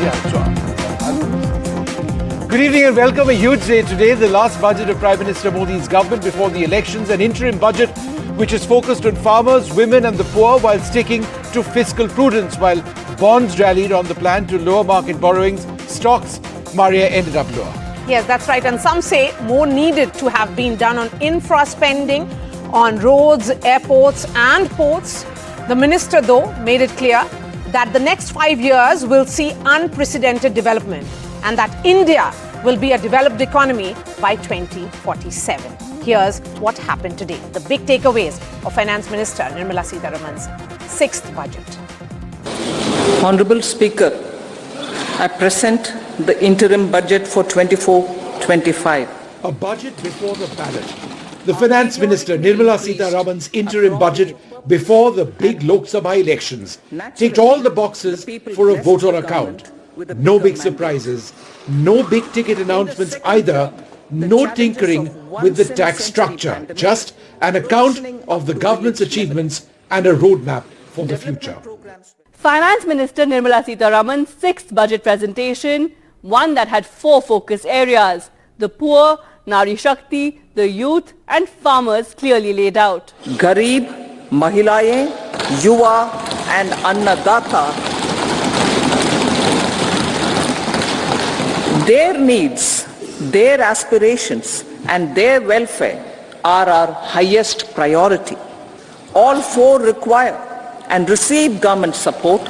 Good evening and welcome. A huge day today. The last budget of Prime Minister Modi's government before the elections. An interim budget which is focused on farmers, women and the poor while sticking to fiscal prudence. While bonds rallied on the plan to lower market borrowings, stocks, Maria, ended up lower. Yes, that's right. And some say more needed to have been done on infra spending, on roads, airports and ports. The minister, though, made it clear that the next 5 years will see unprecedented development and that India will be a developed economy by 2047. Here's what happened today. The big takeaways of Finance Minister Nirmala Sitharaman's sixth budget. Honourable Speaker, I present the interim budget for 24-25. A budget before the ballot. The Finance Minister Nirmala Sitharaman's interim budget before the big Lok Sabha elections ticked all the boxes for a vote on account. No big surprises, no big ticket announcements either, no tinkering with the tax structure, just an account of the government's achievements and a roadmap for the future. Finance Minister Nirmala Sitharaman's sixth budget presentation, one that had 4 focus areas: the poor, Nari Shakti, the youth and farmers clearly laid out. Garib, Mahilaye, Yuva and Annadata, their needs, their aspirations and their welfare are our highest priority. All 4 require and receive government support.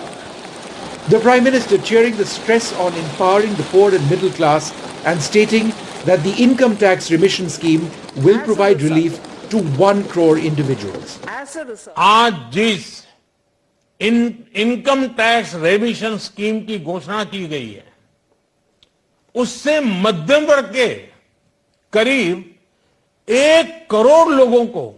The Prime Minister cheering the stress on empowering the poor and middle class and stating that the income tax remission scheme will provide relief to 1 crore individuals. आज जिस income tax रेमिशन scheme की घोषणा की गई है, उससे मध्यम वर्ग के करीब 1 करोड़ लोगों को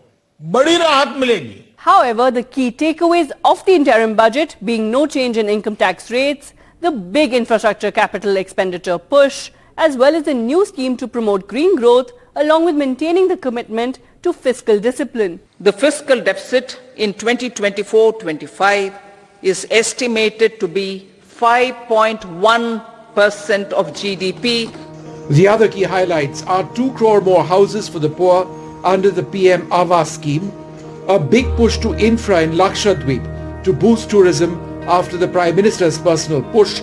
बड़ी राहत मिलेगी. However, the key takeaways of the interim budget being no change in income tax rates, the big infrastructure capital expenditure push, as well as a new scheme to promote green growth, along with maintaining the commitment to fiscal discipline. The fiscal deficit in 2024-25 is estimated to be 5.1% of GDP. The other key highlights are 2 crore more houses for the poor under the PM Awas scheme, a big push to infra in Lakshadweep to boost tourism after the Prime Minister's personal push,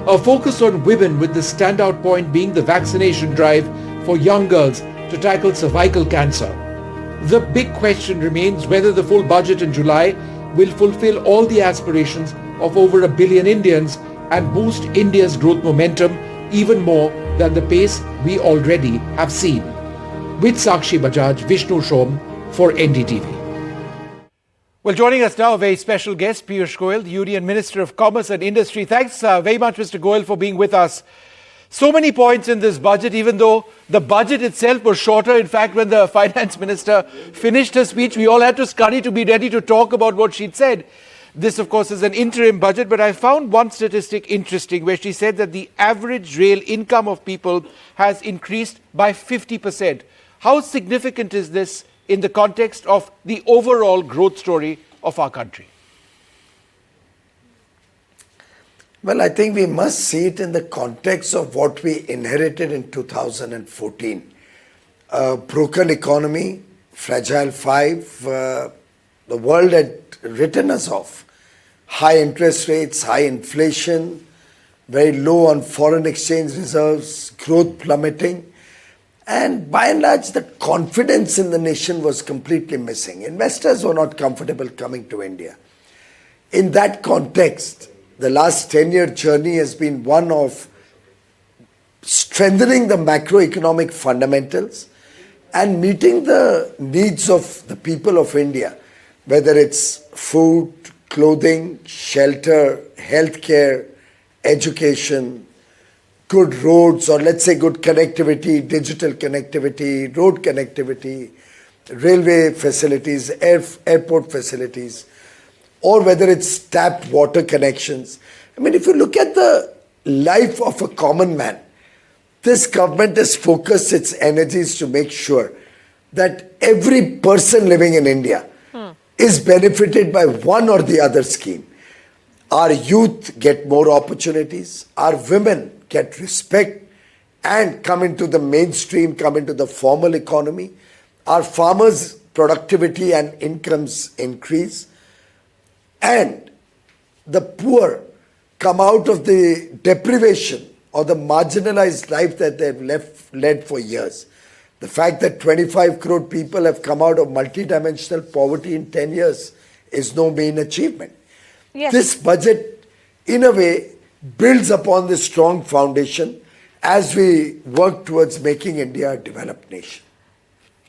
a focus on women with the standout point being the vaccination drive for young girls to tackle cervical cancer. The big question remains whether the full budget in July will fulfill all the aspirations of over 1 billion Indians and boost India's growth momentum even more than the pace we already have seen. With Sakshi Bajaj, Vishnu Shom for NDTV. Well, joining us now, a very special guest, Piyush Goyal, the Union Minister of Commerce and Industry. Thanks very much, Mr. Goyal, for being with us. So many points in this budget, even though the budget itself was shorter. In fact, when the Finance Minister finished her speech, we all had to scurry to be ready to talk about what she'd said. This, of course, is an interim budget, but I found one statistic interesting where she said that the average real income of people has increased by 50%. How significant is this in the context of the overall growth story of our country? Well, I think we must see it in the context of what we inherited in 2014. A broken economy, fragile 5, the world had written us off. High interest rates, high inflation, very low on foreign exchange reserves, growth plummeting. And by and large, the confidence in the nation was completely missing. Investors were not comfortable coming to India. In that context, the last 10-year journey has been one of strengthening the macroeconomic fundamentals and meeting the needs of the people of India, whether it's food, clothing, shelter, healthcare, education, good roads, or let's say good connectivity, digital connectivity, road connectivity, railway facilities, airport facilities, or whether it's tap water connections. I mean, if you look at the life of a common man, this government has focused its energies to make sure that every person living in India is benefited by one or the other scheme. our youth get more opportunities, our women get respect and come into the mainstream, come into the formal economy, our farmers' productivity and incomes increase, and the poor come out of the deprivation or the marginalized life that they've led for years. The fact that 25 crore people have come out of multidimensional poverty in 10 years is no mean achievement. Yes. This budget, in a way, builds upon this strong foundation as we work towards making India a developed nation.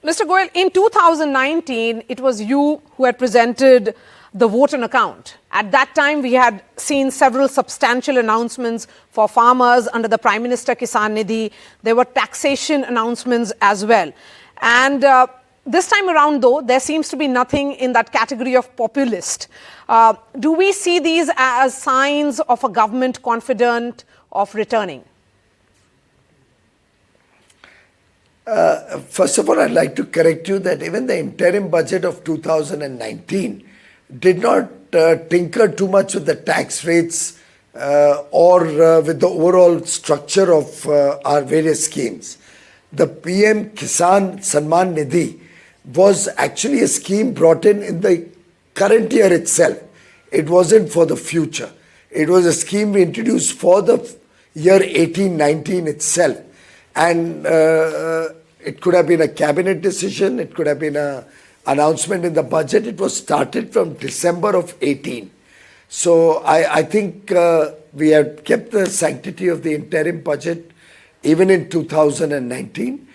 Mr. Goyal, in 2019, it was you who had presented the vote on account. At that time, we had seen several substantial announcements for farmers under the Prime Minister Kisan Nidhi. There were taxation announcements as well. And this time around, though, there seems to be nothing in that category of populist. Do we see these as signs of a government confident of returning? First of all, I'd like to correct you that even the interim budget of 2019 did not tinker too much with the tax rates or with the overall structure of our various schemes. The PM Kisan Samman Nidhi was actually a scheme brought in the current year itself. It wasn't for the future. It was a scheme we introduced for the year 18-19 itself. And it could have been a cabinet decision, it could have been an announcement in the budget. It was started from December of 18. So I think we have kept the sanctity of the interim budget even in 2019.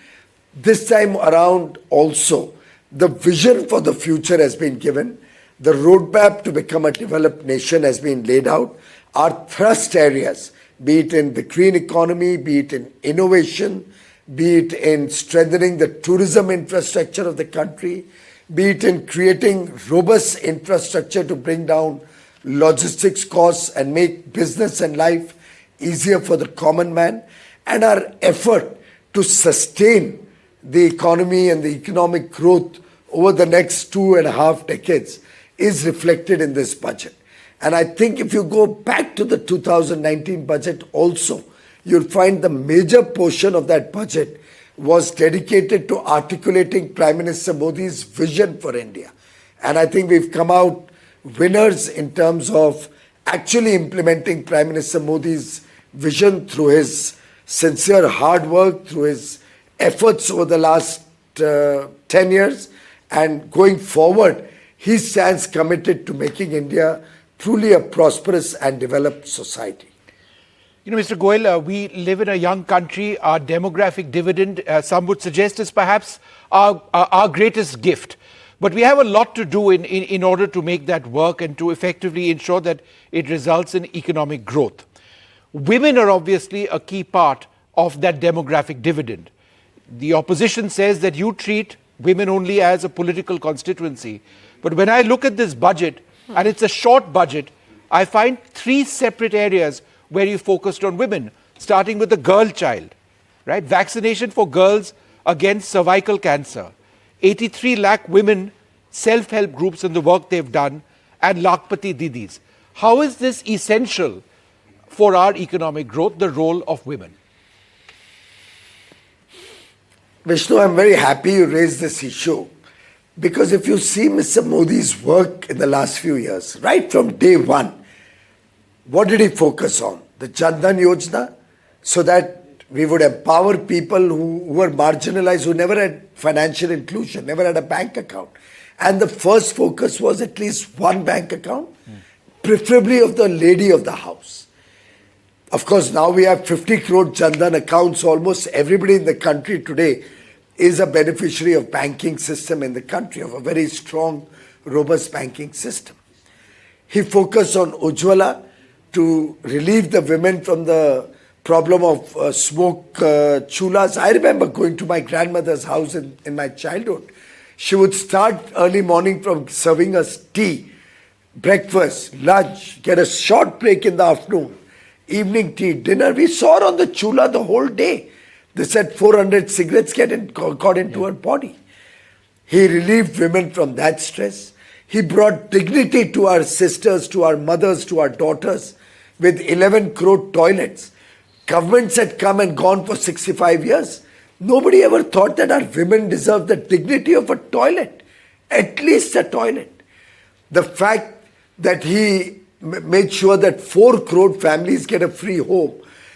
This time around also, the vision for the future has been given. The roadmap to become a developed nation has been laid out. Our thrust areas, be it in the green economy, be it in innovation, be it in strengthening the tourism infrastructure of the country, be it in creating robust infrastructure to bring down logistics costs and make business and life easier for the common man, and our effort to sustain the economy and the economic growth over the next 2.5 decades is reflected in this budget. And I think if you go back to the 2019 budget also, you'll find the major portion of that budget was dedicated to articulating Prime Minister Modi's vision for India. And I think we've come out winners in terms of actually implementing Prime Minister Modi's vision through his sincere hard work, through his efforts over the last 10 years. And going forward, he stands committed to making India truly a prosperous and developed society. You know, Mr. Goyal, we live in a young country. Our demographic dividend, some would suggest, is perhaps our greatest gift. But we have a lot to do in order to make that work and to effectively ensure that it results in economic growth. Women are obviously a key part of that demographic dividend. The opposition says that you treat women only as a political constituency. But when I look at this budget, and it's a short budget, I find 3 separate areas where you focused on women, starting with the girl child, right? Vaccination for girls against cervical cancer, 83 lakh women, self-help groups and the work they've done, and Lakpati Didis. How is this essential for our economic growth, the role of women? Vishnu, I'm very happy you raised this issue, because if you see Mr. Modi's work in the last few years, right from day one, what did he focus on? The Jan Dhan Yojana, so that we would empower people who were marginalized, who never had financial inclusion, never had a bank account. And the first focus was at least one bank account, preferably of the lady of the house. Of course, now we have 50 crore Jan Dhan accounts. Almost everybody in the country today is a beneficiary of banking system in the country, of a very strong, robust banking system. He focused on Ujjwala to relieve the women from the problem of smoke chulas. I remember going to my grandmother's house in my childhood. She would start early morning from serving us tea, breakfast, lunch, get a short break in the afternoon, evening tea, dinner. We saw her on the chula the whole day. They said 400 cigarettes got into her body. He relieved women from that stress. He brought dignity to our sisters, to our mothers, to our daughters with 11 crore toilets. Governments had come and gone for 65 years. Nobody ever thought that our women deserve the dignity of a toilet, at least a toilet. The fact that he made sure that 4 crore families get a free home,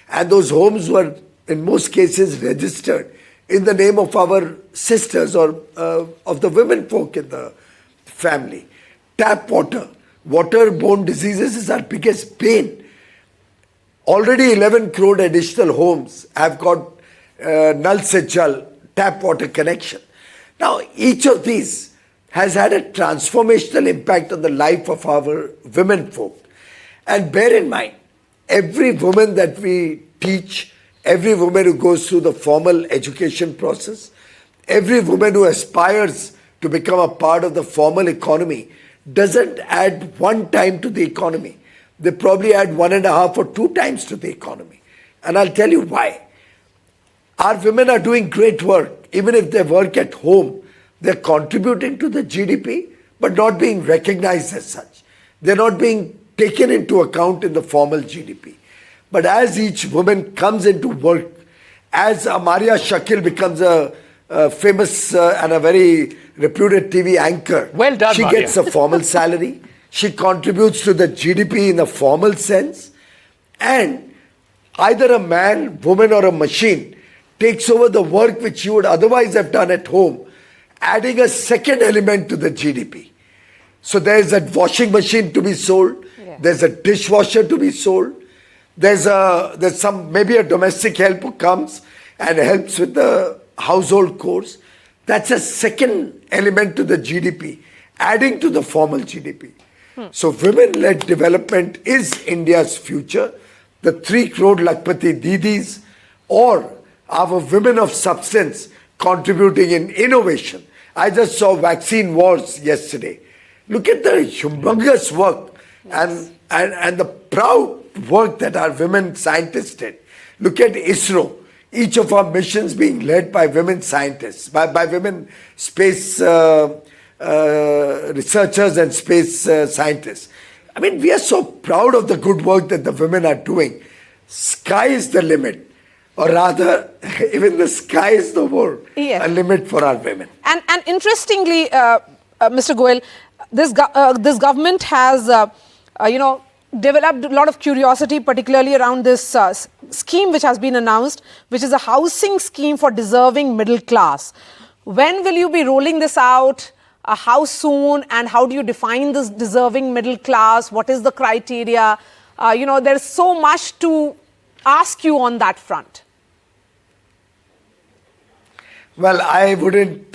and those homes were in most cases registered in the name of our sisters or of the women folk in the family. Tap water, waterborne diseases is our biggest pain. Already 11 crore additional homes have got Nal Se Jal, tap water connection. Now, each of these has had a transformational impact on the life of our women folk. And bear in mind, every woman that we teach, every woman who goes through the formal education process, every woman who aspires to become a part of the formal economy doesn't add 1 time to the economy. They probably add 1.5 or 2 times to the economy. And I'll tell you why. Our women are doing great work. Even if they work at home, they're contributing to the GDP, but not being recognized as such. They're not being taken into account in the formal GDP. But as each woman comes into work, as Maria Shakil becomes a famous and a very reputed TV anchor, Well done, she Maria. gets a formal salary. She contributes to the GDP in a formal sense. And either a man, woman or a machine takes over the work which you would otherwise have done at home, adding a second element to the GDP. So there's a washing machine to be sold. There's a dishwasher to be sold. There's some maybe a domestic help who comes and helps with the household chores. That's a second element to the GDP, adding to the formal GDP. So women-led development is India's future. The 3 crore Lakpati Didis or our women of substance contributing in innovation. I just saw vaccine wars yesterday. Look at the humongous work and the proud work that our women scientists did. Look at ISRO. Each of our missions being led by women scientists, by women space researchers and space scientists. I mean, we are so proud of the good work that the women are doing. Sky is the limit. Or rather, even the sky is no more a limit for our women. And interestingly, Mr. Goel, this government has, developed a lot of curiosity, particularly around this scheme which has been announced, which is a housing scheme for deserving middle class. When will you be rolling this out? How soon? And how do you define this deserving middle class? What is the criteria? There's so much to ask you on that front. Well, I wouldn't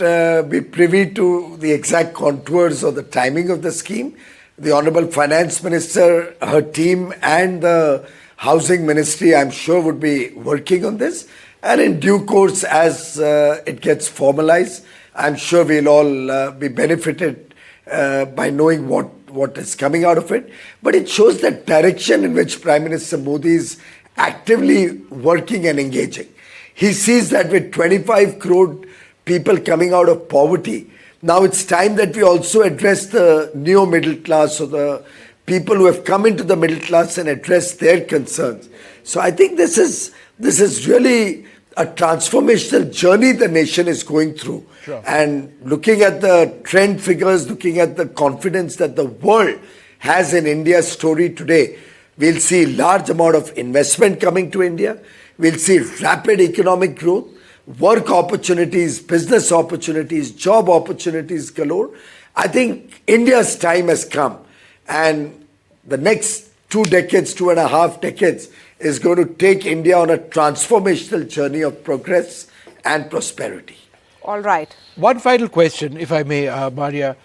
be privy to the exact contours or the timing of the scheme. The Honorable Finance Minister, her team and the Housing Ministry, I'm sure, would be working on this. And in due course, as it gets formalized, I'm sure we'll all be benefited by knowing what is coming out of it. But it shows the direction in which Prime Minister Modi is actively working and engaging. He sees that with 25 crore people coming out of poverty, now it's time that we also address the neo-middle class or the people who have come into the middle class and address their concerns. So I think this is really a transformational journey the nation is going through. Sure. And looking at the trend figures, looking at the confidence that the world has in India's story today, we'll see large amount of investment coming to India. We'll see rapid economic growth, work opportunities, business opportunities, job opportunities galore. I think India's time has come, and the next 2 decades, 2.5 decades is going to take India on a transformational journey of progress and prosperity. All right. One final question, if I may, Maria.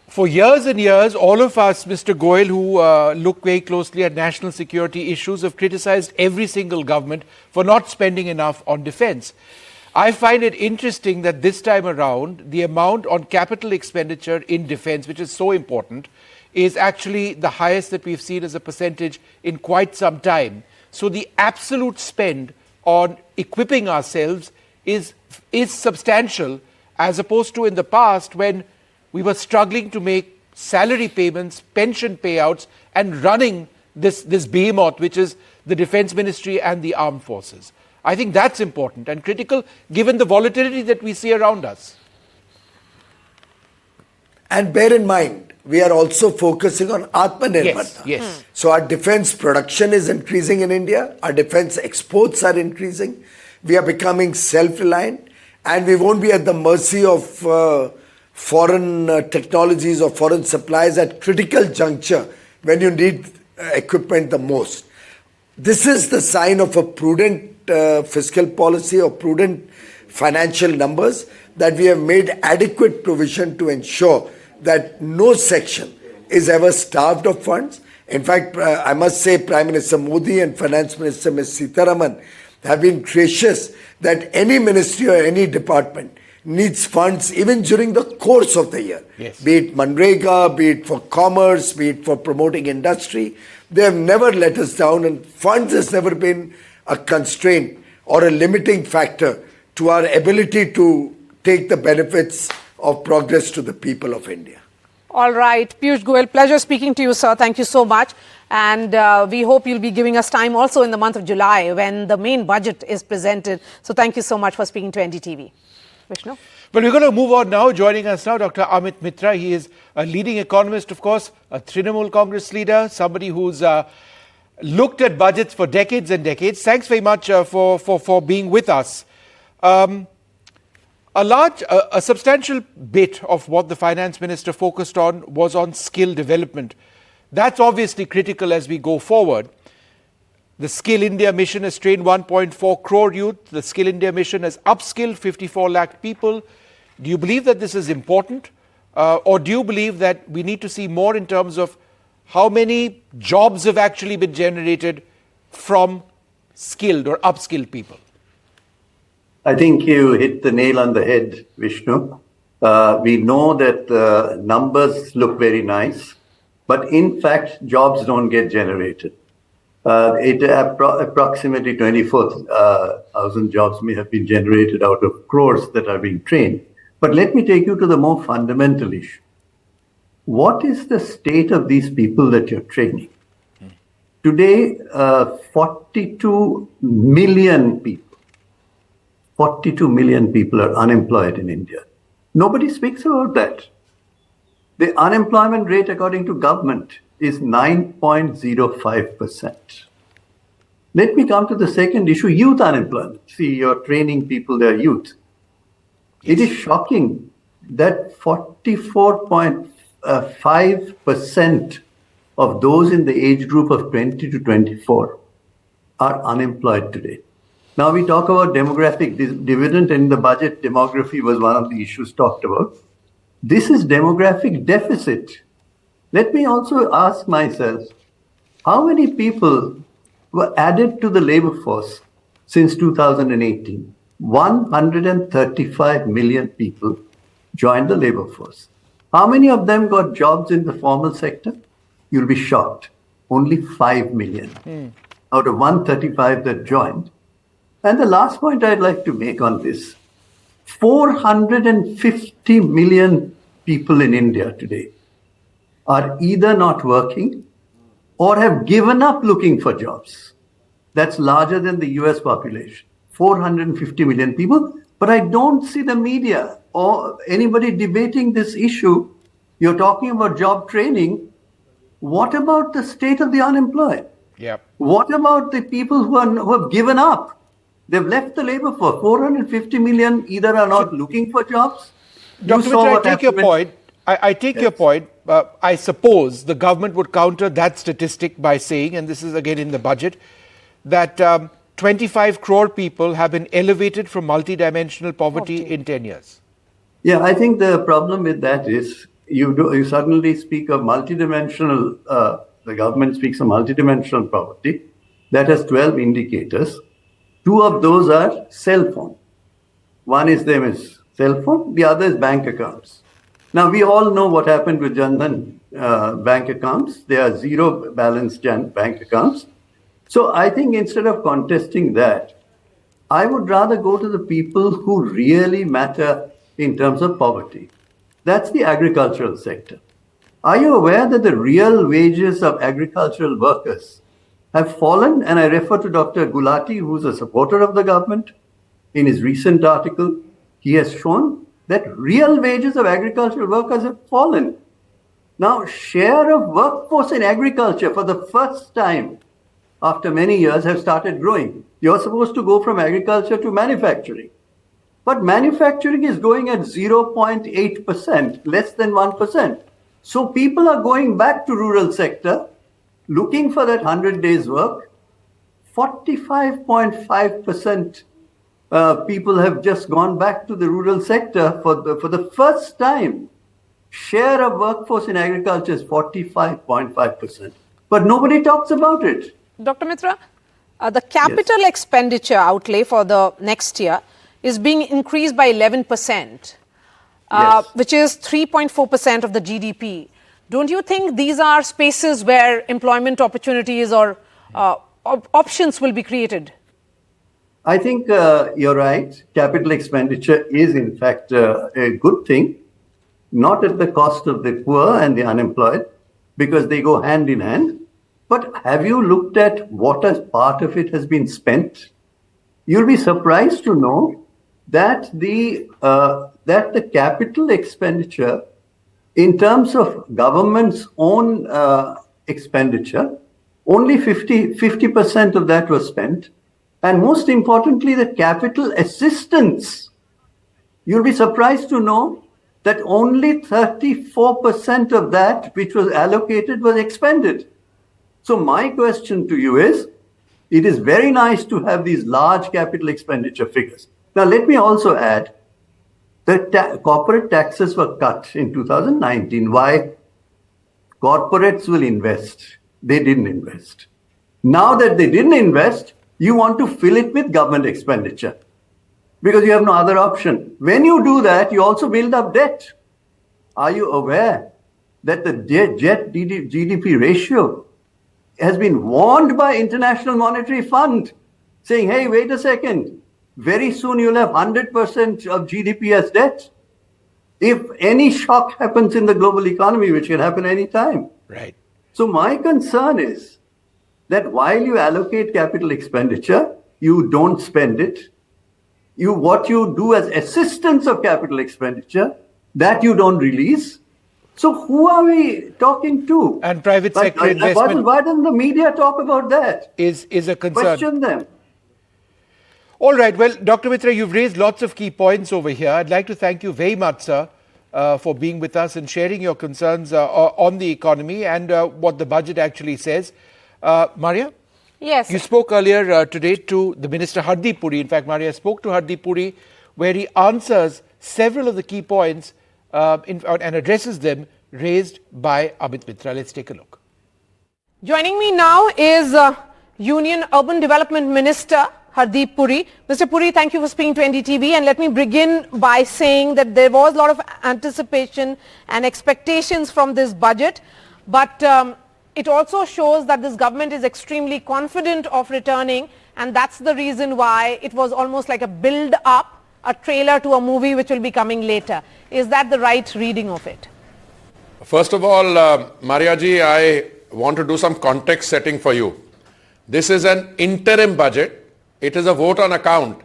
For years and years, all of us, Mr. Goel, who look very closely at national security issues, have criticized every single government for not spending enough on defense. I find it interesting that this time around, the amount on capital expenditure in defense, which is so important, is actually the highest that we've seen as a percentage in quite some time. So the absolute spend on equipping ourselves is substantial, as opposed to in the past when we were struggling to make salary payments, pension payouts, and running this behemoth, which is the Defence Ministry and the Armed Forces. I think that's important and critical given the volatility that we see around us. And bear in mind, we are also focusing on Atmanirbharta. Yes. So our defense production is increasing in India. Our defense exports are increasing. We are becoming self-reliant, and we won't be at the mercy of foreign technologies or foreign supplies at critical juncture when you need equipment the most. This is the sign of a prudent fiscal policy or prudent financial numbers, that we have made adequate provision to ensure that no section is ever starved of funds. In fact, I must say Prime Minister Modi and Finance Minister Ms. Sitharaman have been gracious that any ministry or any department needs funds even during the course of the year. Yes. Be it Manrega, be it for commerce, be it for promoting industry. They have never let us down, and funds has never been a constraint or a limiting factor to our ability to take the benefits of progress to the people of India. All right, Piyush Goyal, pleasure speaking to you, sir. Thank you so much. And we hope you'll be giving us time also in the month of July when the main budget is presented. So thank you so much for speaking to NDTV. Vishnu? But we're going to move on now. Joining us now, Dr. Amit Mitra. He is a leading economist, of course, a Trinamool Congress leader, somebody who's looked at budgets for decades and decades. Thanks very much for being with us. A substantial bit of what the finance minister focused on was on skill development. That's obviously critical as we go forward. The Skill India mission has trained 1.4 crore youth. The Skill India mission has upskilled 54 lakh people. Do you believe that this is important? Or do you believe that we need to see more in terms of how many jobs have actually been generated from skilled or upskilled people? I think you hit the nail on the head, Vishnu. We know that the numbers look very nice, but in fact, jobs don't get generated. Approximately 24,000 jobs may have been generated out of crores that are being trained. But let me take you to the more fundamental issue. What is the state of these people that you're training? Today, 42 million people are unemployed in India. Nobody speaks about that. The unemployment rate, according to government, is 9.05%. Let me come to the second issue, youth unemployment. See, you're training people, they're youth. It is shocking that 44.5% of those in the age group of 20 to 24 are unemployed today. Now we talk about demographic dividend, and in the budget, demography was one of the issues talked about. This is demographic deficit. Let me also ask myself, how many people were added to the labor force since 2018? 135 million people joined the labor force. How many of them got jobs in the formal sector? You'll be shocked. Only 5 million out of 135 that joined. And the last point I'd like to make on this, 450 million people in India today are either not working or have given up looking for jobs. That's larger than the US population, 450 million people. But I don't see the media or anybody debating this issue. You're talking about job training. What about the state of the unemployed? Yep. What about the people who have given up? They've left the labor force. 450 million either are not looking for jobs. Dr. Mitra, I take your point. I take your point. I suppose the government would counter that statistic by saying, and this is again in the budget, that 25 crore people have been elevated from multidimensional poverty in 10 years. Yeah, I think the problem with that is you suddenly speak of multidimensional, the government speaks of multidimensional poverty. That has 12 indicators. 2 of those are cell phone. One is cell phone, the other is bank accounts. Now, we all know what happened with Jan Dhan bank accounts. They are zero balance bank accounts. So I think instead of contesting that, I would rather go to the people who really matter in terms of poverty. That's the agricultural sector. Are you aware that the real wages of agricultural workers have fallen? And I refer to Dr. Gulati, who's a supporter of the government. In his recent article, he has shown that real wages of agricultural workers have fallen. Now, share of workforce in agriculture for the first time after many years have started growing. You're supposed to go from agriculture to manufacturing. But manufacturing is going at 0.8%, less than 1%. So people are going back to rural sector, looking for that 100 days work. 45.5% people have just gone back to the rural sector for the first time. Share of workforce in agriculture is 45.5%. But nobody talks about it. Dr. Mitra, the capital expenditure outlay for the next year is being increased by 11%, which is 3.4% of the GDP. Don't you think these are spaces where employment opportunities or options will be created? I think you're right. Capital expenditure is, in fact, a good thing, not at the cost of the poor and the unemployed, because they go hand in hand. But have you looked at what as part of it has been spent? You'll be surprised to know that the capital expenditure, in terms of government's own expenditure, only 50% of that was spent. And most importantly, the capital assistance. You'll be surprised to know that only 34% of that which was allocated was expended. So my question to you is, it is very nice to have these large capital expenditure figures. Now, let me also add that corporate taxes were cut in 2019. Why? Corporates will invest. They didn't invest. Now that they didn't invest, you want to fill it with government expenditure because you have no other option. When you do that, you also build up debt. Are you aware that the debt GDP ratio has been warned by International Monetary Fund, saying, hey, wait a second, very soon you'll have 100% of GDP as debt. If any shock happens in the global economy, which can happen anytime. Right. So my concern is that while you allocate capital expenditure, you don't spend it. What you do as assistance of capital expenditure, that you don't release. So who are we talking to? And private sector investment. Why doesn't the media talk about that? Is a concern. Question them. All right. Well, Dr. Mitra, you've raised lots of key points over here. I'd like to thank you very much, sir, for being with us and sharing your concerns on the economy and what the budget actually says. Maria? Yes. You spoke earlier today to the Minister Hardeep Puri. In fact, Maria spoke to Hardeep Puri, where he answers several of the key points and addresses them raised by Amit Mitra. Let's take a look. Joining me now is Union Urban Development Minister Hardeep Puri. Mr. Puri, thank you for speaking to NDTV. And let me begin by saying that there was a lot of anticipation and expectations from this budget. But it also shows that this government is extremely confident of returning. And that's the reason why it was almost like a build-up, a trailer to a movie which will be coming later. Is that the right reading of it? First of all, Maria ji, I want to do some context setting for you. This is an interim budget. It is a vote on account,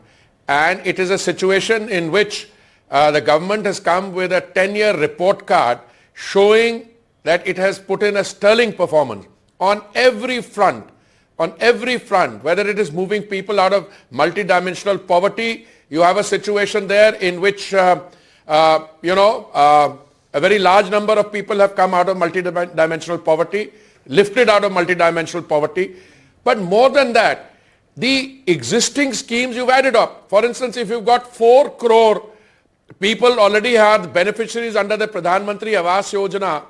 and it is a situation in which the government has come with a 10-year report card showing that it has put in a sterling performance on every front, whether it is moving people out of multidimensional poverty. You have a situation there in which, a very large number of people have come out of multidimensional poverty, lifted out of multidimensional poverty. But more than that, the existing schemes you've added up. For instance, if you've got 4 crore people already are beneficiaries under the Pradhan Mantri Awas Yojana,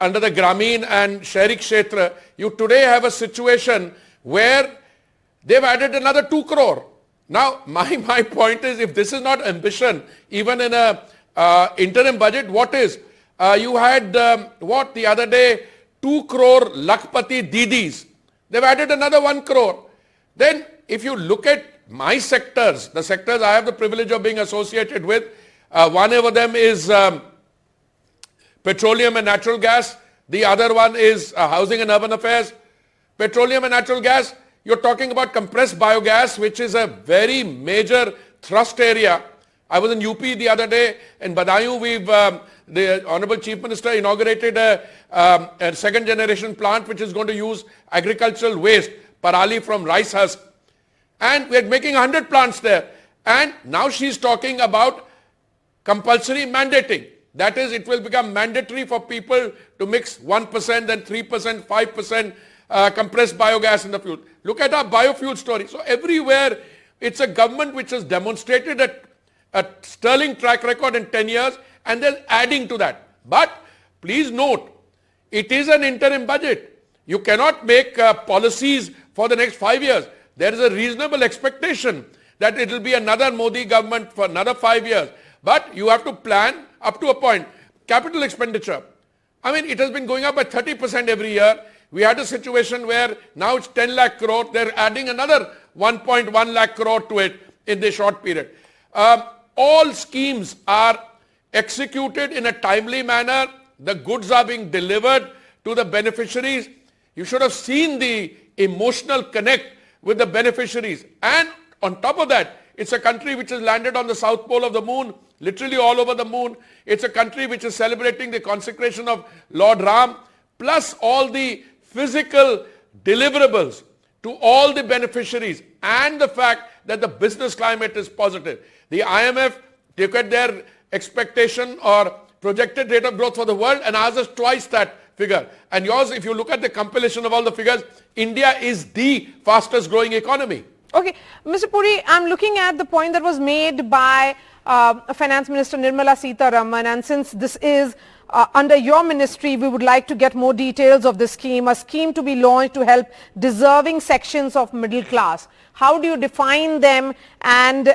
under the Grameen and Shahri Kshetra, you today have a situation where they've added another 2 crore. Now, my point is, if this is not ambition, even in a interim budget, what is? You had, the other day, 2 crore Lakhpati Didis. They've added another 1 crore. Then, if you look at my sectors, the sectors I have the privilege of being associated with, one of them is Petroleum and natural gas. The other one is housing and urban affairs. Petroleum and natural gas, you're talking about compressed biogas, which is a very major thrust area. I was in UP the other day. In Badaयूं, the Honorable Chief Minister inaugurated a second generation plant which is going to use agricultural waste, parali from rice husk. And we're making 100 plants there. And now she's talking about compulsory mandating. That is, it will become mandatory for people to mix 1%, then 3%, 5% compressed biogas in the fuel. Look at our biofuel story. So everywhere, it's a government which has demonstrated a sterling track record in 10 years, and they're adding to that. But please note, it is an interim budget. You cannot make policies for the next 5 years. There is a reasonable expectation that it will be another Modi government for another 5 years. But you have to plan up to a point. Capital expenditure. I mean, it has been going up by 30% every year. We had a situation where now it's 10 lakh crore. They're adding another 1.1 lakh crore to it in the short period. All schemes are executed in a timely manner. The goods are being delivered to the beneficiaries. You should have seen the emotional connect with the beneficiaries. And on top of that, it's a country which has landed on the south pole of the moon, literally all over the moon. It's a country which is celebrating the consecration of Lord Ram, plus all the physical deliverables to all the beneficiaries, and the fact that the business climate is positive. The IMF, look at their expectation or projected rate of growth for the world, and ours is twice that figure. And yours, if you look at the compilation of all the figures, India is the fastest growing economy. Okay, Mr. Puri, I'm looking at the point that was made by Finance Minister Nirmala Sitharaman, and since this is under your ministry, we would like to get more details of this scheme, a scheme to be launched to help deserving sections of middle class. How do you define them, and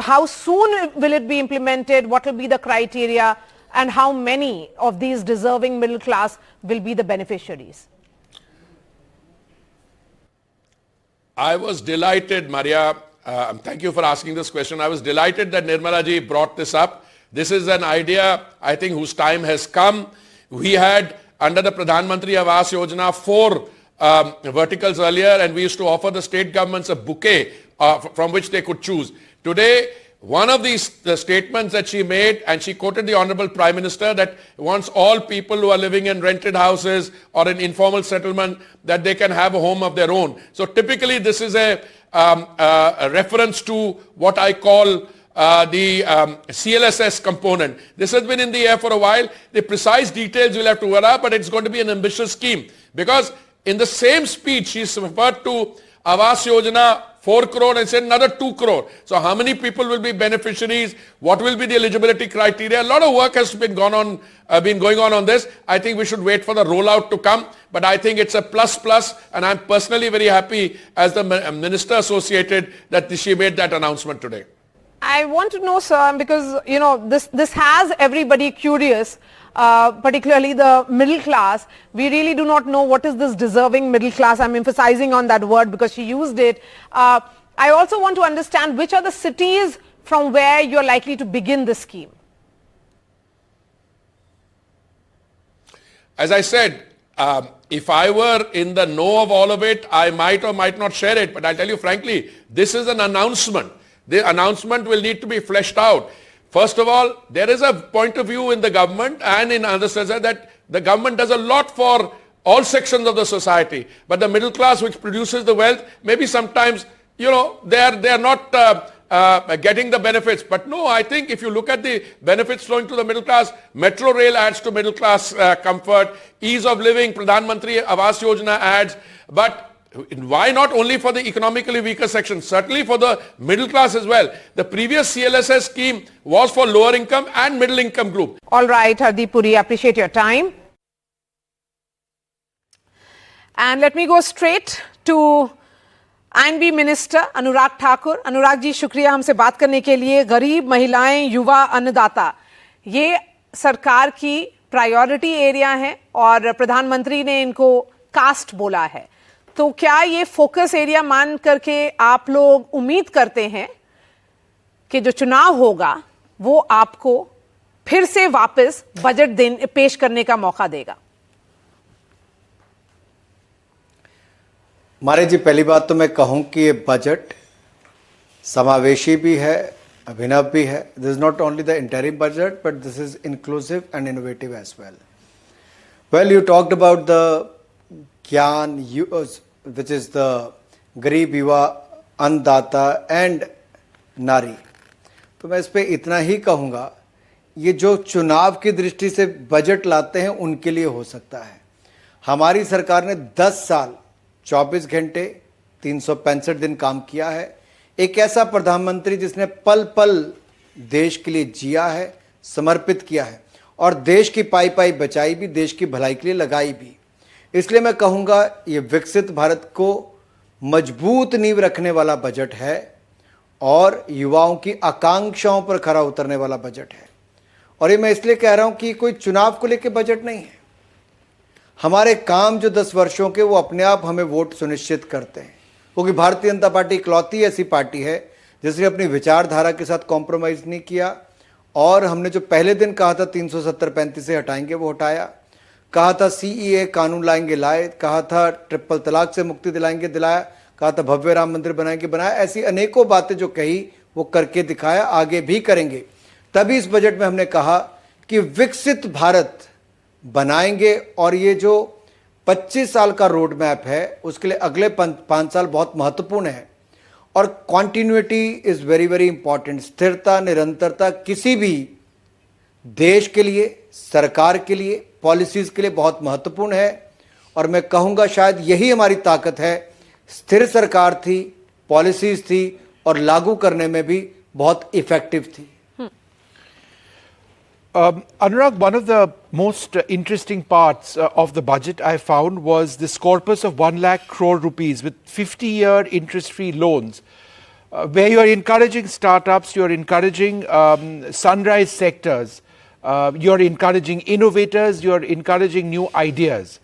how soon will it be implemented? What will be the criteria, and how many of these deserving middle class will be the beneficiaries? I was delighted, Maria. Thank you for asking this question. I was delighted that Nirmala ji brought this up. This is an idea, I think, whose time has come. We had, under the Pradhan Mantri Awas Yojana, 4 verticals earlier, and we used to offer the state governments a bouquet from which they could choose. Today, one of these statements that she made, and she quoted the Honorable Prime Minister, that wants all people who are living in rented houses or in informal settlement, that they can have a home of their own. So typically this is a reference to what I call the CLSS component. This has been in the air for a while. The precise details we'll have to work out, but it's going to be an ambitious scheme. Because in the same speech, she's referred to Awas Yojana, 4 crore, and said another 2 crore. So how many people will be beneficiaries? What will be the eligibility criteria? A lot of work has been going on this. I think we should wait for the rollout to come. But I think it's a plus, and I'm personally very happy as the minister associated that she made that announcement today. I want to know, sir, because you know this has everybody curious, particularly the middle class. We really do not know what is this deserving middle class. I'm emphasizing on that word because she used it. I also want to understand which are the cities from where you're likely to begin this scheme. As I said, if I were in the know of all of it, I might or might not share it. But I'll tell you frankly, this is an announcement. The announcement will need to be fleshed out. First of all, there is a point of view in the government and in other sectors that the government does a lot for all sections of the society. But the middle class, which produces the wealth, maybe sometimes, they are not getting the benefits. But no, I think if you look at the benefits flowing to the middle class, metro rail adds to middle class comfort, ease of living, Pradhan Mantri Awas Yojana adds. But why not only for the economically weaker section? Certainly for the middle class as well. The previous CLSS scheme was for lower income and middle income group. All right, Hardeep Puri, appreciate your time. And let me go straight to INB Minister Anurag Thakur. Anurag ji, शुक्रिया हमसे बात करने के लिए. गरीब महिलाएं, युवा, अन्नदाता, ये सरकार की प्रायोरिटी एरिया है और प्रधानमंत्री ने इनको कास्ट बोला है. तो क्या ये फोकस एरिया मान करके आप लोग उम्मीद करते हैं कि जो चुनाव होगा वो आपको फिर से वापस बजट पेश करने का मौका देगा? मारे जी, पहली बात तो मैं कहूं कि ये बजट समावेशी भी है, अभिनव भी है. This is not only the interim budget but this is inclusive and innovative as well. Well, you talked about the Gyan which is the गरीब, युवा, अन्नदाता एंड नारी. तो मैं इस पे इतना ही कहूँगा, ये जो चुनाव की दृष्टि से बजट लाते हैं उनके लिए हो सकता है. हमारी सरकार ने 10 साल 24 घंटे 365 दिन काम किया है. एक ऐसा प्रधानमंत्री जिसने पल पल देश के लिए जिया है, समर्पित किया है और देश की पाई पाई बचाई भी, देश की भलाई के लिए लगाई भी. इसलिए मैं कहूँगा ये विकसित भारत को मजबूत नींव रखने वाला बजट है और युवाओं की आकांक्षाओं पर खरा उतरने वाला बजट है. और ये मैं इसलिए कह रहा हूँ कि कोई चुनाव को लेकर बजट नहीं है. हमारे काम जो 10 वर्षों के, वो अपने आप हमें वोट सुनिश्चित करते हैं, क्योंकि भारतीय जनता पार्टी इकलौती ऐसी पार्टी है जिसने अपनी विचारधारा के साथ कॉम्प्रोमाइज़ नहीं किया. और हमने जो पहले दिन कहा था 370-35 से हटाएंगे, वो हटाया. कहा था CEA कानून लाएंगे, लाए. कहा था ट्रिपल तलाक से मुक्ति दिलाएंगे, दिलाया. कहा था भव्य राम मंदिर बनाएंगे, बनाया. ऐसी अनेकों बातें जो कही वो करके दिखाया, आगे भी करेंगे. तभी इस बजट में हमने कहा कि विकसित भारत बनाएंगे और ये जो 25 साल का रोड मैप है उसके लिए अगले 5 साल बहुत महत्वपूर्ण है. और continuity is very very important. स्थिरता, निरंतरता किसी भी देश के लिए, सरकार के लिए, पॉलिसीज़ के लिए बहुत महत्वपूर्ण है. और मैं कहूँगा शायद यही हमारी ताकत है. स्थिर सरकार थी, पॉलिसीज़ थी और लागू करने में भी बहुत इफेक्टिव थी. Anurag, one of the most interesting parts of the budget I found was this corpus of 1 lakh crore rupees with 50-year interest-free loans, where you are encouraging startups, you are encouraging sunrise sectors, you are encouraging innovators, you are encouraging new ideas.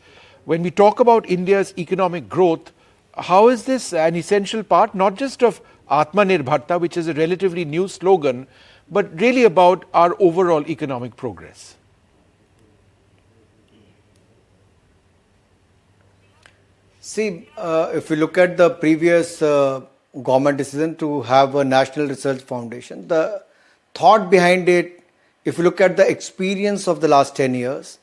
When we talk about India's economic growth, how is this an essential part, not just of Atmanirbharta, which is a relatively new slogan, but really about our overall economic progress? See, if we look at the previous government decision to have a National Research Foundation, the thought behind it, if you look at the experience of the last 10 years,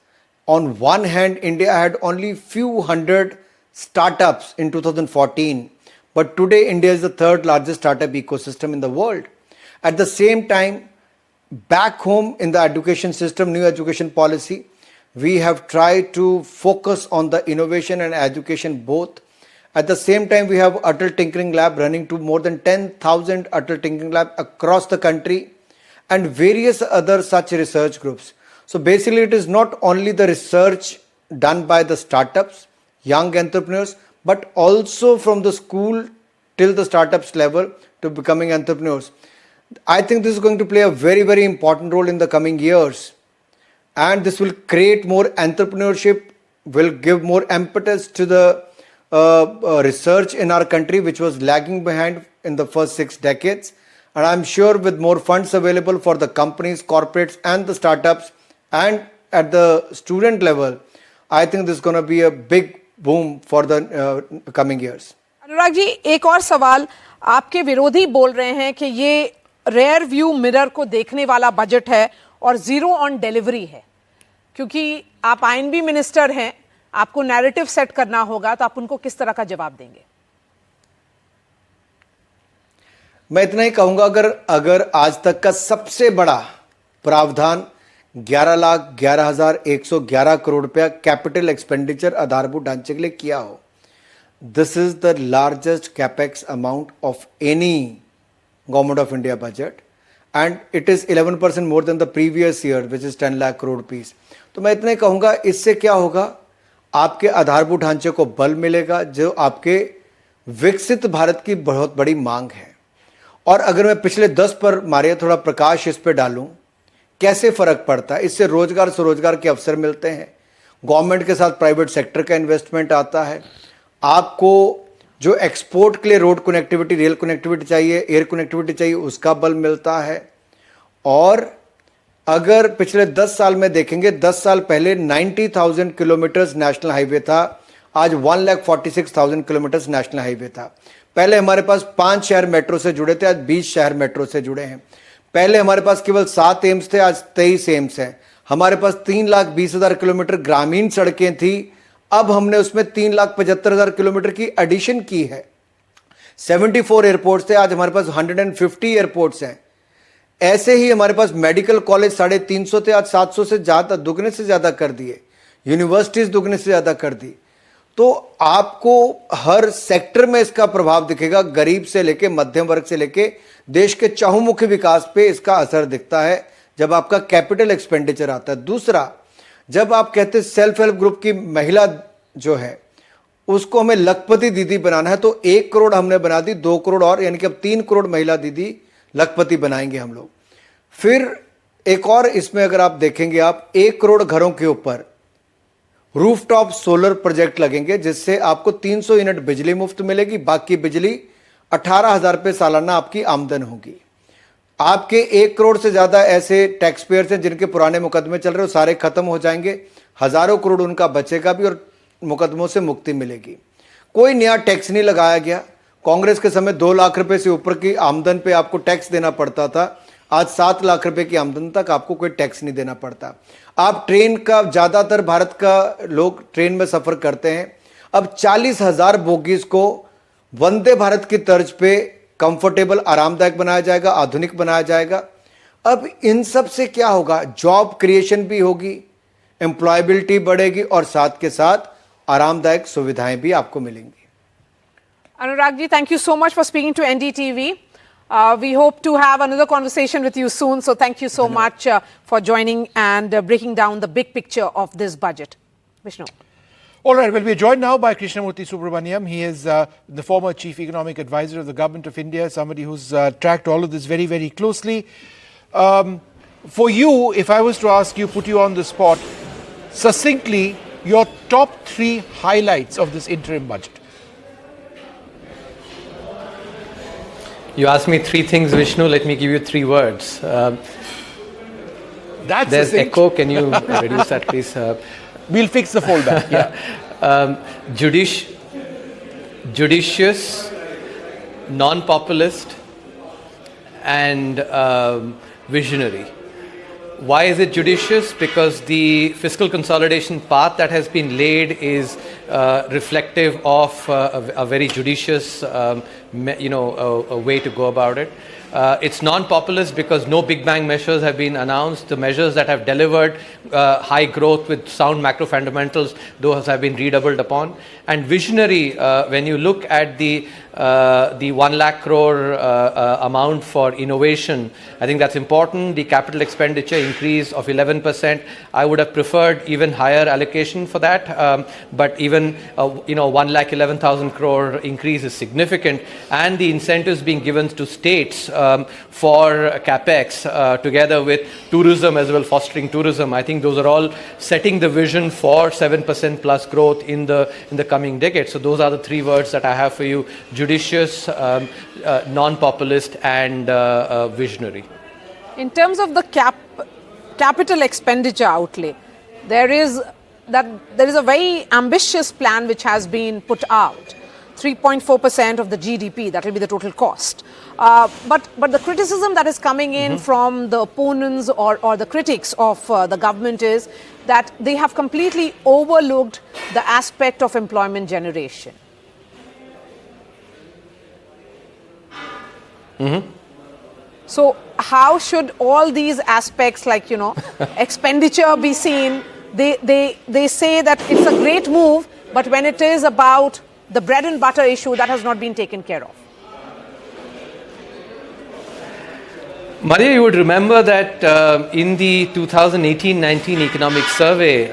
on one hand, India had only few hundred startups in 2014, but today India is the 3rd largest startup ecosystem in the world. At the same time, back home in the education system, new education policy, we have tried to focus on the innovation and education both. At the same time, we have Atal Tinkering Lab running to more than 10,000 Atal Tinkering Lab across the country and various other such research groups. So basically, it is not only the research done by the startups, young entrepreneurs, but also from the school till the startups level to becoming entrepreneurs. I think this is going to play a very, very important role in the coming years. And this will create more entrepreneurship, will give more impetus to the research in our country, which was lagging behind in the first 6 decades. And I'm sure with more funds available for the companies, corporates and the startups and at the student level, I think this is going to be a big boom for the coming years. Anurag ji, एक और सवाल. आपके विरोधी बोल रहे हैं कि ये रेयर व्यू मिरर को देखने वाला बजट है और जीरो ऑन डिलीवरी है, क्योंकि आप आईएनबी मिनिस्टर हैं, आपको नैरेटिव सेट करना होगा, तो आप उनको किस तरह का जवाब देंगे? मैं इतना ही कहूंगा, अगर आज तक का सबसे बड़ा प्रावधान 11,11,111 करोड़ रुपया कैपिटल एक्सपेंडिचर आधारभूत ढांचे के लिए किया हो, this is the largest capex amount of any government of India budget and it is 11% more than the previous year, which is 10 lakh crore rupees. तो मैं इतना ही कहूँगा, इससे क्या होगा, आपके आधारभूत ढांचे को बल मिलेगा जो आपके विकसित भारत की बहुत बड़ी मांग है. और अगर मैं पिछले 10 पर मारे थोड़ा प्रकाश इस पर डालूं, कैसे फर्क पड़ता है, इससे रोजगार स्वरोजगार के अवसर मिलते हैं, गवर्नमेंट के साथ प्राइवेट सेक्टर का इन्वेस्टमेंट आता है, आपको जो एक्सपोर्ट के लिए रोड कनेक्टिविटी, रेल कनेक्टिविटी चाहिए, एयर कनेक्टिविटी चाहिए, उसका बल मिलता है. और अगर पिछले 10 साल में देखेंगे, 10 साल पहले 90,000 किलोमीटर्स नेशनल हाईवे था, आज 1,46,000 किलोमीटर्स नेशनल हाईवे था। पहले हमारे पास 5 शहर मेट्रो से जुड़े थे, आज 20 शहर मेट्रो से जुड़े हैं। पहले हमारे पास केवल 7 एम्स थे, आज 23 एम्स हैं। हमारे पास 3,20,000 किलोमीटर ग्रामीण सड़कें थी, अब हमने उसमें 3,75,000 किलोमीटर की एडिशन की है। 74 एयरपोर्ट्स थे, आज हमारे पास 150 एयरपोर्ट्स हैं। ऐसे ही हमारे पास मेडिकल कॉलेज 350 थे, आज 700 से ज़्यादा, दुगने से ज़्यादा कर दिए। यूनिवर्सिटीज़ दुगने से ज़्यादा कर दी। तो आपको हर सेक्टर में इसका प्रभाव दिखेगा, गरीब से लेके मध्यम वर्ग से लेके देश के चहुमुखी विकास पे इसका असर दिखता है जब आपका कैपिटल एक्सपेंडिचर आता है। दूसरा, जब आप कहते हैं सेल्फ हेल्प ग्रुप की महिला जो है उसको हमें लखपति दीदी बनाना है, तो 1 करोड़ हमने बना दी, 2 करोड़ और, यानी कि अब 3 करोड़ महिला दीदी लखपति बनाएंगे हम लोग। फिर एक और इसमें अगर आप देखेंगे, आप 1 करोड़ घरों के ऊपर रूफटॉप सोलर प्रोजेक्ट लगेंगे, जिससे आपको 300 यूनिट बिजली मुफ्त मिलेगी, बाकी बिजली 18,000 रुपये सालाना आपकी आमदन होगी। आपके 1 करोड़ से ज़्यादा ऐसे टैक्स पेयर्स हैं जिनके पुराने मुकदमे चल रहे हो, सारे खत्म हो जाएंगे, हज़ारों करोड़ उनका बचेगा भी और मुकदमों से मुक्ति मिलेगी। कोई नया टैक्स नहीं लगाया गया। कांग्रेस के समय 2 लाख रुपए से ऊपर की आमदन पे आपको टैक्स देना पड़ता था, आज 7 लाख रुपए की आमदन तक आपको कोई टैक्स नहीं देना पड़ता। आप ट्रेन का, ज़्यादातर भारत का लोग ट्रेन में सफ़र करते हैं, अब 40,000 बोगीज को वंदे भारत की तर्ज पे कंफर्टेबल, आरामदायक बनाया जाएगा, आधुनिक बनाया जाएगा। अब इन सब से क्या होगा, जॉब क्रिएशन भी होगी, एम्प्लॉयबिलिटी बढ़ेगी और साथ के साथ आरामदायक सुविधाएं भी आपको मिलेंगी। Anurag ji, thank you so much for speaking to NDTV. We hope to have another conversation with you soon. So thank you so much for joining and breaking down the big picture of this budget. Vishnu. All right, well, we're joined now by Krishnamurthy Subramaniam. He is the former Chief Economic Advisor of the Government of India, somebody who's tracked all of this very, very closely. For you, if I was to ask you, put you on the spot, succinctly, your top 3 highlights of this interim budget. You asked me 3 things, Vishnu. Let me give you 3 words. There's echo. Can you reduce that, please? We'll fix the fallback. Yeah. Judicious, non-populist, and visionary. Why is it judicious? Because the fiscal consolidation path that has been laid is reflective of a very judicious, a way to go about it. It's non-populist because no big bang measures have been announced. The measures that have delivered high growth with sound macro fundamentals, those have been redoubled upon. And visionary, when you look at the 1 lakh crore amount for innovation, I think that's important. The capital expenditure increase of 11%. I would have preferred even higher allocation for that, but even 1,11,000 crore increase is significant, and the incentives being given to states for capex together with tourism as well, fostering tourism. I think those are all setting the vision for 7% plus growth in the coming decade. So those are the 3 words that I have for you: judicious, non-populist, and visionary. In terms of the capital expenditure outlay, there is a very ambitious plan which has been put out. 3.4% of the GDP, that will be the total cost. But the criticism that is coming in from the opponents or the critics of the government is that they have completely overlooked the aspect of employment generation. So how should all these aspects like, expenditure be seen? They say that it's a great move, but when it is about the bread and butter issue, that has not been taken care of. Maria, you would remember that in the 2018-19 economic survey,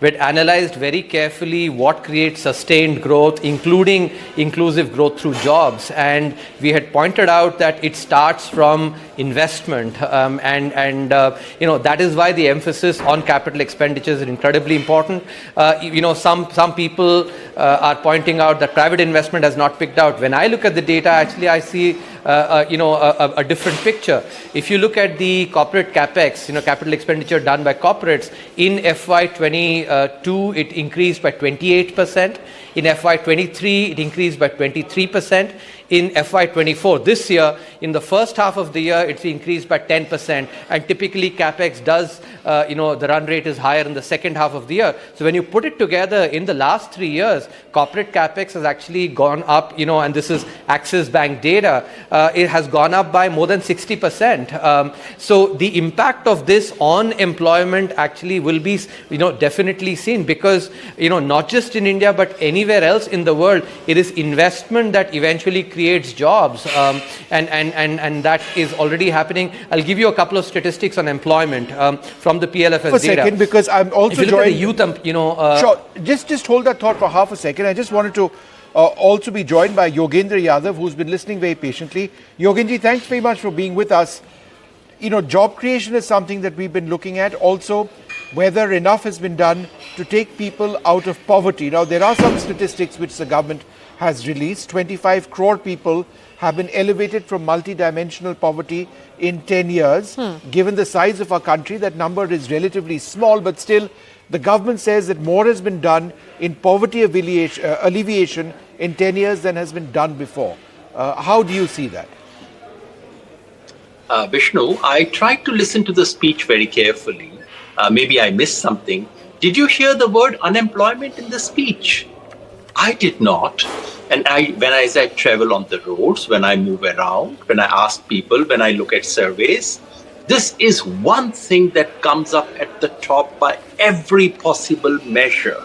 we had analyzed very carefully what creates sustained growth, including inclusive growth through jobs. And we had pointed out that it starts from investment, that is why the emphasis on capital expenditures is incredibly important. Some people are pointing out that private investment has not picked out. When I look at the data, actually I see a different picture. If you look at the corporate capex, capital expenditure done by corporates in FY22, it increased by 28%. In FY23, it increased by 23%. In FY24, this year, in the first half of the year, it's increased by 10%. And typically, capex does, the run rate is higher in the second half of the year. So when you put it together, in the last 3 years, corporate capex has actually gone up, and this is Axis Bank data, it has gone up by more than 60%. So the impact of this on employment actually will be, definitely seen, because, not just in India, but anywhere else in the world, it is investment that eventually creates jobs, and that is already happening. I'll give you a couple of statistics on employment from the PLFS data. For a second, because I'm also joined. Youth, sure, just hold that thought for half a second. I just wanted to also be joined by Yogendra Yadav, who's been listening very patiently. Yogenji, thanks very much for being with us. Job creation is something that we've been looking at. Also, whether enough has been done to take people out of poverty. Now, there are some statistics which the government has released. 25 crore people have been elevated from multi-dimensional poverty in 10 years. Given the size of our country, that number is relatively small, but still, the government says that more has been done in poverty alleviation in 10 years than has been done before. How do you see that? Vishnu, I tried to listen to the speech very carefully. Maybe I missed something. Did you hear the word unemployment in the speech? I did not. And as I travel on the roads, when I move around, when I ask people, when I look at surveys, this is one thing that comes up at the top by every possible measure.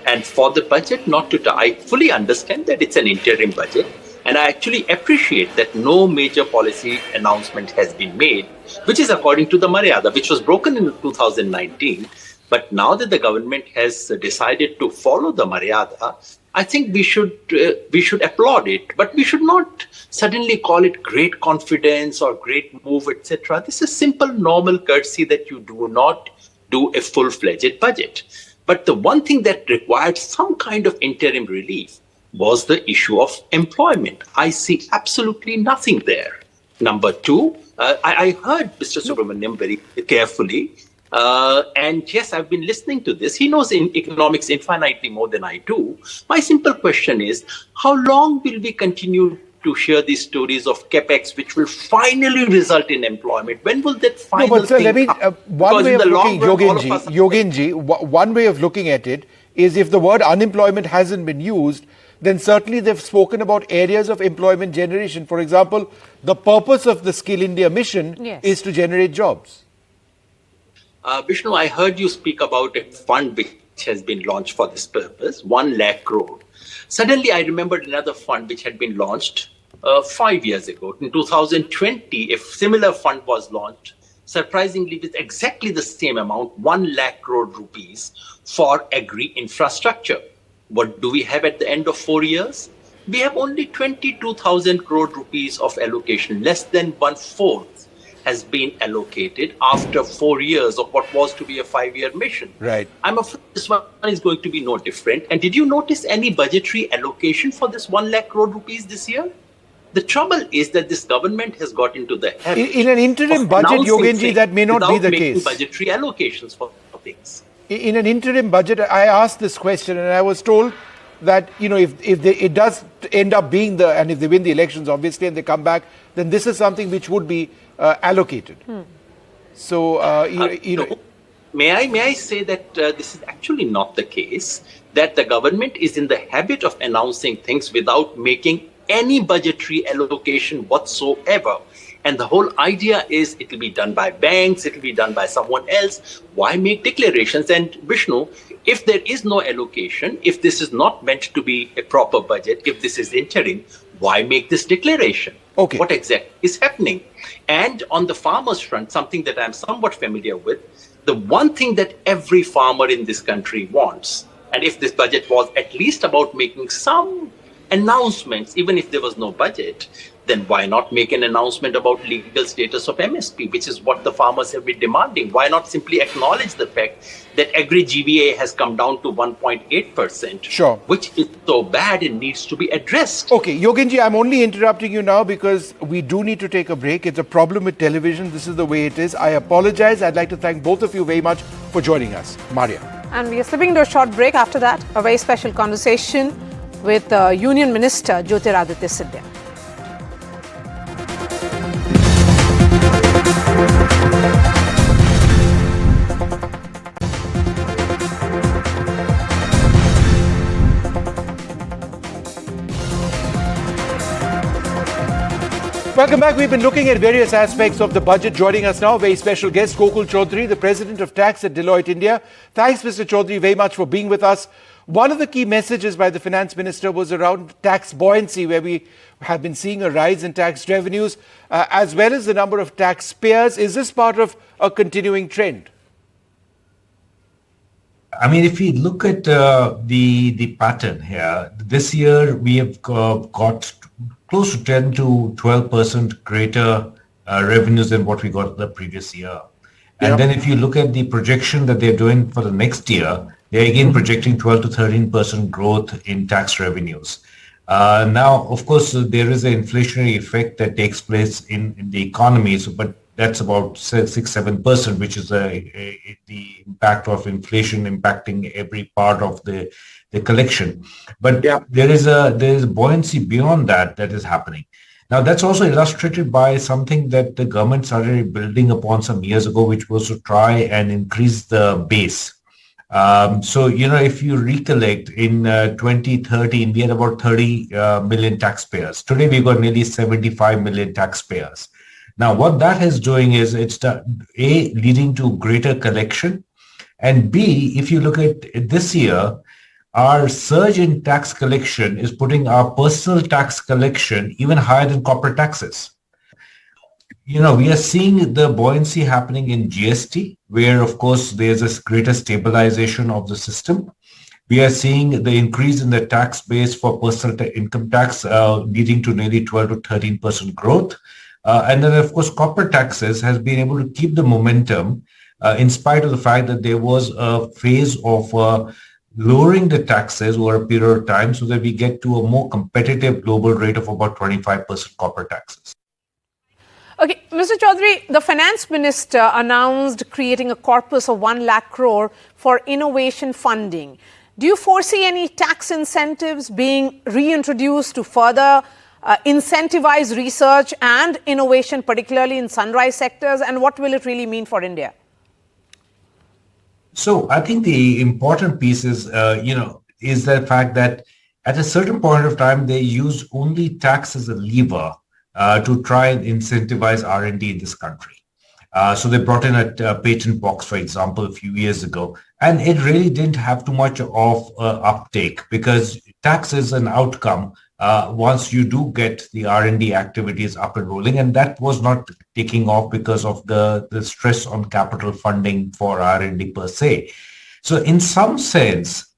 And for the budget, I fully understand that it's an interim budget. And I actually appreciate that no major policy announcement has been made, which is according to the Maryada, which was broken in 2019. But now that the government has decided to follow the Maryada, I think we should applaud it, but we should not suddenly call it great confidence or great move, etc. This is simple, normal courtesy that you do not do a full-fledged budget. But the one thing that required some kind of interim relief was the issue of employment. I see absolutely nothing there. Number two, I heard Mr. Subramaniam very carefully. And yes, I've been listening to this. He knows in economics infinitely more than I do. My simple question is, how long will we continue to hear these stories of capex, which will finally result in employment? When will that final thing come? One way of looking, Yogenji, one way of looking at it is, if the word unemployment hasn't been used, then certainly they've spoken about areas of employment generation. For example, the purpose of the Skill India mission is to generate jobs. Vishnu, I heard you speak about a fund which has been launched for this purpose, 1 lakh crore. Suddenly, I remembered another fund which had been launched 5 years ago. In 2020, a similar fund was launched, surprisingly with exactly the same amount, 1 lakh crore rupees for agri-infrastructure. What do we have at the end of 4 years? We have only 22,000 crore rupees of allocation, less than 1/4 has been allocated after 4 years of what was to be a 5-year mission. Right. I'm afraid this one is going to be no different. And did you notice any budgetary allocation for this 1 lakh crore rupees this year? The trouble is that this government has got into the habit in an interim budget, Yogenji, that may not be the case. Budgetary allocations for things. In an interim budget, I asked this question and I was told that, it does end up being and if they win the elections, obviously, and they come back, then this is something which would be allocated. So, May I say that this is actually not the case, that the government is in the habit of announcing things without making any budgetary allocation whatsoever. And the whole idea is it will be done by banks, it will be done by someone else. Why make declarations? And Vishnu, if there is no allocation, if this is not meant to be a proper budget, if this is interim, why make this declaration? Okay. What exactly is happening? And on the farmers front, something that I'm somewhat familiar with, the one thing that every farmer in this country wants, and if this budget was at least about making some announcements, even if there was no budget, then why not make an announcement about legal status of MSP, which is what the farmers have been demanding? Why not simply acknowledge the fact that agri-GVA has come down to 1.8%, Sure. which is so bad and needs to be addressed? Okay, Yogenji, I'm only interrupting you now because we do need to take a break. It's a problem with television. This is the way it is. I apologize. I'd like to thank both of you very much for joining us. Maria. And we are slipping into a short break. After that, a very special conversation with Union Minister Jyotiraditya Scindia. Welcome back. We've been looking at various aspects of the budget. Joining us now, very special guest, Gokul Chaudhary, the President of Tax at Deloitte India. Thanks, Mr. Chaudhary, very much for being with us. One of the key messages by the Finance Minister was around tax buoyancy, where we have been seeing a rise in tax revenues, as well as the number of taxpayers. Is this part of a continuing trend? I mean, if we look at the pattern here, this year we have got close to 10 to 12% greater revenues than what we got the previous year. And then if you look at the projection that they're doing for the next year, they're again projecting 12 to 13% growth in tax revenues. Now, of course, there is an inflationary effect that takes place in the economy, but that's about 6-7%, which is the impact of inflation impacting every part of the collection. But there is a buoyancy beyond that is happening. Now, that's also illustrated by something that the government started building upon some years ago, which was to try and increase the base. So, if you recollect, in 2013, we had about 30 million taxpayers. Today, we've got nearly 75 million taxpayers. Now, what that is doing is it's leading to greater collection. And B, if you look at this year, our surge in tax collection is putting our personal tax collection even higher than corporate taxes. We are seeing the buoyancy happening in GST, where, of course, there's a greater stabilization of the system. We are seeing the increase in the tax base for personal income tax leading to nearly 12 to 13% growth. And then, of course, corporate taxes has been able to keep the momentum in spite of the fact that there was a phase of lowering the taxes over a period of time so that we get to a more competitive global rate of about 25% corporate taxes. Okay, Mr. Chaudhary, the Finance Minister announced creating a corpus of 1 lakh crore for innovation funding. Do you foresee any tax incentives being reintroduced to further incentivize research and innovation, particularly in sunrise sectors, and what will it really mean for India? So I think the important piece is, is the fact that at a certain point of time, they used only tax as a lever to try and incentivize R&D in this country. So they brought in a patent box, for example, a few years ago, and it really didn't have too much of uptake because tax is an outcome once you do get the R&D activities up and rolling, and that was not taking off because of the stress on capital funding for R&D per se. So in some sense,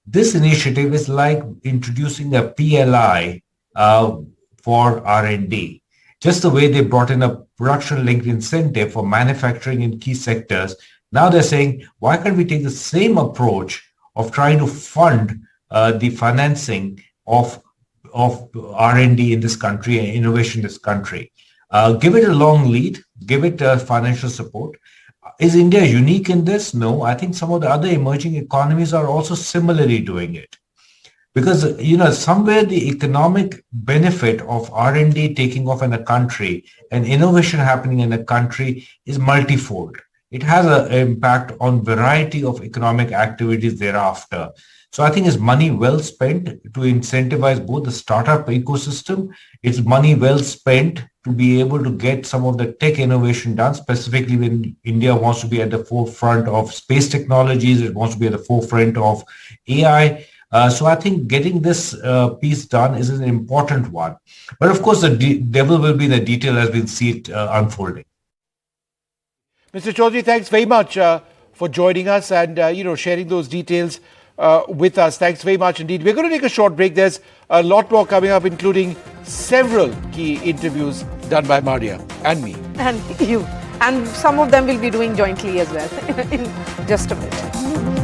this initiative is like introducing a PLI for R&D. Just the way they brought in a production-linked incentive for manufacturing in key sectors, now they're saying, why can't we take the same approach of trying to fund the financing of R&D in this country and innovation in this country? Give it a long lead, give it financial support. Is India unique in this? No, I think some of the other emerging economies are also similarly doing it. Because, somewhere the economic benefit of R&D taking off in a country and innovation happening in a country is multifold. It has an impact on variety of economic activities thereafter. So I think it's money well spent to incentivize both the startup ecosystem. It's money well spent to be able to get some of the tech innovation done, specifically when India wants to be at the forefront of space technologies. It wants to be at the forefront of AI. So I think getting this piece done is an important one. But of course, the devil will be in the detail as we'll see it unfolding. Mr. Chaudhary, thanks very much for joining us and, sharing those details with us. Thanks very much indeed. We're going to take a short break. There's a lot more coming up, including several key interviews done by Maria and me. And you. And some of them will be doing jointly as well in just a minute.